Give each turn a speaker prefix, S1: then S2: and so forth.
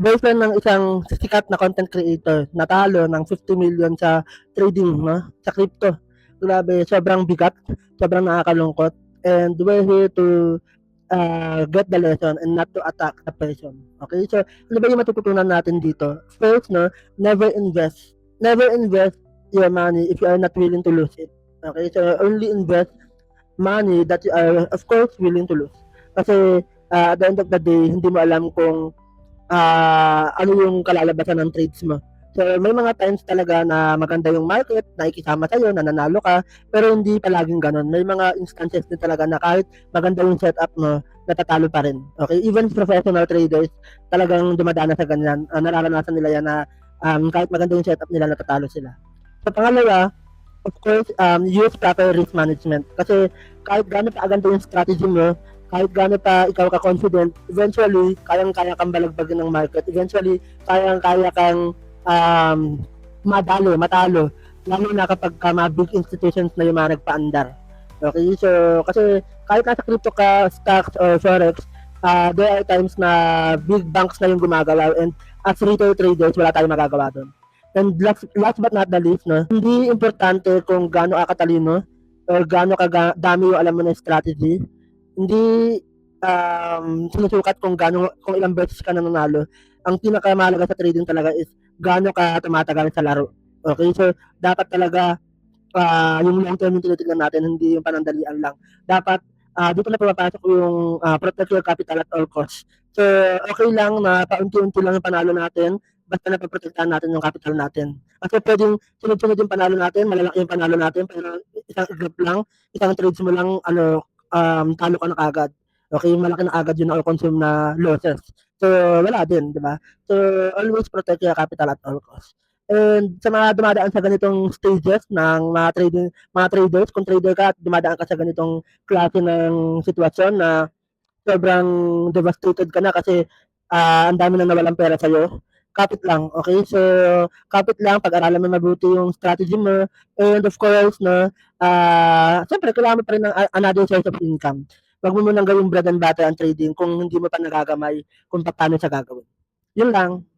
S1: boyfriend ng isang sikat na content creator, natalo ng 50 million sa trading, no? Sa crypto. Grabe, sobrang bigat, sobrang nakakalungkot. And we're here to get the lesson and not to attack the person. Okay? So, ano ba yung matututunan natin dito? First, no, never invest. Never invest your money if you are not willing to lose it. Okay? So, only invest money that you are, of course, willing to lose. Kasi, at the end of the day, hindi mo alam kung ano yung kalalabasan ng trades mo. So, may mga times talaga na maganda yung market, nakikisama sa'yo, nananalo ka, pero hindi palaging ganun. May mga instances din talaga na kahit maganda yung setup mo, natatalo pa rin. Okay? Even professional traders, talagang dumadaan sa ganyan. Nararanasan nila yan na kahit maganda yung setup nila, natatalo sila. Sa pangalawa, of course, use proper risk management. Kasi kahit gano'n pa aganda yung strategy mo, kahit gano'n pa ikaw ka-confident, eventually, kayang-kaya kang balagbagin ng market. Eventually, kayang-kaya kang matalo. Lalo na kapag mga big institutions na yung mga nagpaandar. Okay, so kasi kahit nasa crypto ka, stocks or forex, there are times na big banks na yung gumagawa and as retail traders, wala tayong magagawa doon. And last but not the least, no, hindi importante kung gaano ka katalino or gaano ka dami yung alam mo na strategy. Hindi sinusukat kung ilang beses ka nananalo. Ang pinakamahalaga sa trading talaga is gaano ka tumatagal sa laro. Okay, so dapat talaga yung long term yung tinitignan natin, hindi yung panandalian lang. Dapat dito na pumapasok yung protect your capital at all costs. So, okay lang na paunti-unti lang yung panalo natin, basta napaprotektahan natin yung capital natin. Kasi pwedeng sunod-sunod yung panalo natin, malalaki yung panalo natin, pero isang iglap lang, isang trades mo lang, talo ka na agad. Okay, malaki na agad yung na-consume na losses. So, wala din, di ba? So, always protect your capital at all costs. And sa mga dumadaan sa ganitong stages ng mga traders, kung trader ka at dumadaan ka sa ganitong klase ng sitwasyon na sobrang devastated ka na kasi ang dami nang nawalang pera sa'yo, kapit lang, okay? So, kapit lang, pag-aralan mo mabuti yung strategy mo, and of course, no, siyempre, kailangan mo pa rin ng another source of income. Huwag mo munang gawing bread and butter ang trading kung hindi mo pa nagagamay kung paano siya gagawin. Yun lang.